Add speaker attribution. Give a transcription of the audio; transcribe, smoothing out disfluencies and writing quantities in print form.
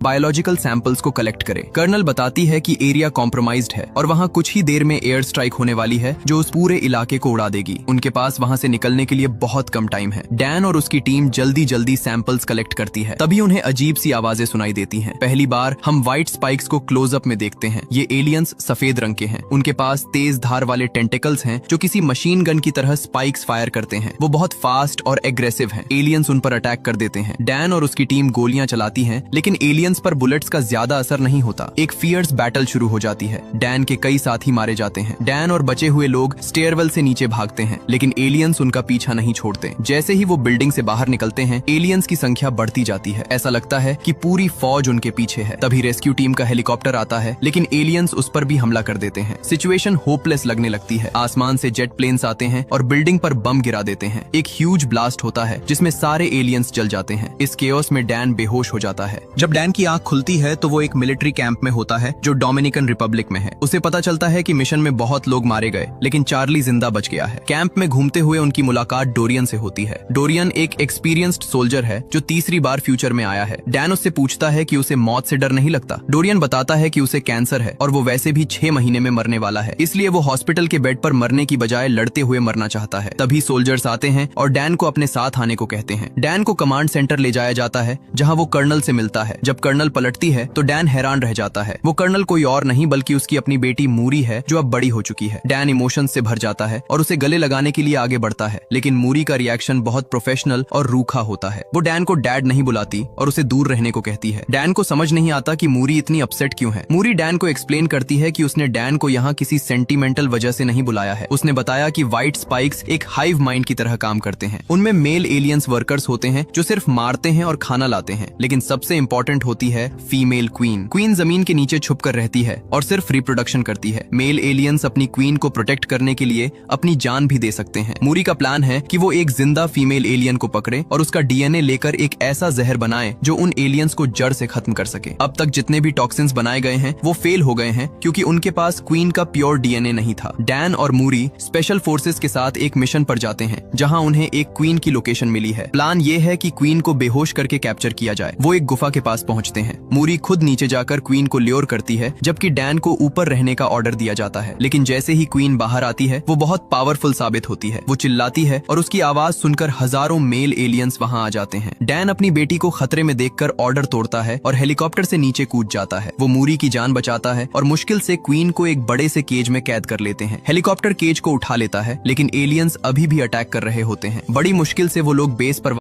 Speaker 1: Biological samples को collect करे। Colonel बताती है कि एरिया कॉम्प्रोमाइज्ड है और वहाँ कुछ ही देर में एयर स्ट्राइक होने वाली है जो उस पूरे इलाके को उड़ा देगी। उनके पास वहाँ से निकलने के लिए बहुत कम टाइम है। डैन और उसकी टीम जल्दी सैंपल्स कलेक्ट करती है। तभी उन्हें अजीब सी आवाजें सुनाई देती हैं। पहली बार हम व्हाइट स्पाइक्स को क्लोजअप में देखते हैं। ये एलियंस सफेद रंग के हैं। उनके पास तेज धार वाले टेंटिकल्स हैं जो किसी मशीन गन की तरह स्पाइक्स फायर करते हैं। वो बहुत फास्ट और एग्रेसिव हैं। एलियंस उन पर अटैक कर देते हैं। डैन और उसकी टीम गोलियां चलाती हैं, लेकिन एलियंस पर बुलेट्स का ज्यादा असर नहीं होता। एक फियर्स बैटल शुरू हो जाती है। डैन के कई साथी मारे जाते हैं। डैन और बचे हुए लोग स्टेयरवेल से नीचे भागते हैं, लेकिन एलियंस उनका पीछा नहीं छोड़ते। जैसे ही वो बिल्डिंग से बाहर निकलते हैं, एलियंस की संख्या बढ़ती जाती है। ऐसा लगता है कि पूरी फौज उनके पीछे है। तभी रेस्क्यू टीम का हेलीकॉप्टर आता है, लेकिन एलियंस उस पर भी हमला कर देते हैं। सिचुएशन होपलेस लगने लगती है। आसमान से जेट प्लेन्स आते हैं और बिल्डिंग पर बम गिरा देते हैं। एक ह्यूज ब्लास्ट होता है जिसमें सारे एलियंस जल जाते हैं। इस केओस में डैन बेहोश हो जाता है। जब डैन की आंख खुलती है तो वो एक मिलिट्री कैंप में होता है जो डोमिनिकन रिपब्लिक में है। उसे पता चलता है कि मिशन में बहुत लोग मारे गए, लेकिन चार्ली जिंदा बच गया है। कैंप में घूमते हुए उनकी मुलाकात डोरियन से होती है। डोरियन एक एक्सपीरियंस्ड सोल्जर है जो तीसरी बार फ्यूचर में आया है। डैन उससे पूछता है कि उसे मौत से डर नहीं लगता। डोरियन बताता है कि उसे कैंसर है और वो वैसे भी 6 महीने में मरने वाला है, इसलिए वो हॉस्पिटल के बेड पर मरने की बजाय लड़ते हुए मरना चाहता है। तभी सोल्जर्स आते हैं और डैन को अपने साथ आने को कहते हैं। डैन को कमांड सेंटर ले जाया जाता है, जहाँ वो कर्नल से मिलता है। जब कर्नल पलटती है तो डैन हैरान रह जाता है। वो कर्नल कोई और नहीं बल्कि उसकी अपनी बेटी मूरी है जो अब बड़ी हो चुकी है। डैन इमोशंस से भर जाता है और उसे गले लगाने के लिए आगे बढ़ता है, लेकिन मूरी का रिएक्शन बहुत प्रोफेशनल और रूखा होता है। वो डैन को डैड नहीं बुलाती और उसे दूर रहने को कहती है। डैन को समझ नहीं आता कि मूरी इतनी अपसेट क्यों है। मूरी डैन को एक्सप्लेन करती है कि उसने डैन को यहाँ किसी सेंटिमेंटल वजह से नहीं बुलाया है। उसने बताया कि व्हाइट स्पाइक्स एक हाइव माइंड की तरह काम करते हैं। उनमें मेल एलियंस वर्कर्स होते हैं जो सिर्फ मारते हैं और खाना लाते हैं, लेकिन सबसे इंपॉर्टेंट होती है फीमेल क्वीन। क्वीन जमीन के नीचे छुप कर रहती है और सिर्फ रिप्रोडक्शन करती है। मेल एलियंस अपनी क्वीन को प्रोटेक्ट करने के लिए अपनी जान भी दे सकते हैं। मूरी का प्लान है कि वो एक जिंदा फीमेल एलियन को पकड़े और उसका डीएनए लेकर एक ऐसा जहर बनाए जो उन एलियंस को जड़ से खत्म कर सके। अब तक जितने भी टॉक्सिन्स बनाए गए हैं वो फेल हो गए हैं क्योंकि उनके पास क्वीन का प्योर डीएनए नहीं था। डैन और मूरी स्पेशल फोर्सेस के साथ एक मिशन पर जाते हैं जहां उन्हें एक क्वीन की लोकेशन मिली है। प्लान ये है कि क्वीन को बेहोश करके कैप्चर किया जाए। वो एक गुफा के पास पहुंचते हैं। मूरी खुद नीचे जाकर क्वीन को ल्योर करती है, जबकि डैन को ऊपर रहने का ऑर्डर दिया जाता है। लेकिन जैसे ही क्वीन बाहर आती है वो बहुत पावरफुल साबित होती है। वो चिल्लाती है और उसकी आवाज सुनकर हजारों मेल एलियंस वहां आ जाते हैं। डैन अपनी बेटी को खतरे में देखकर ऑर्डर तोड़ता है और हेलीकॉप्टर से नीचे कूद जाता है। वो मूरी की जान बचाता है और मुश्किल से क्वीन को एक बड़े से केज में कैद कर लेते हैं। हेलीकॉप्टर केज को उठा लेता है, लेकिन एलियंस अभी भी अटैक कर रहे होते हैं। बड़ी मुश्किल से वो लोग बेस पर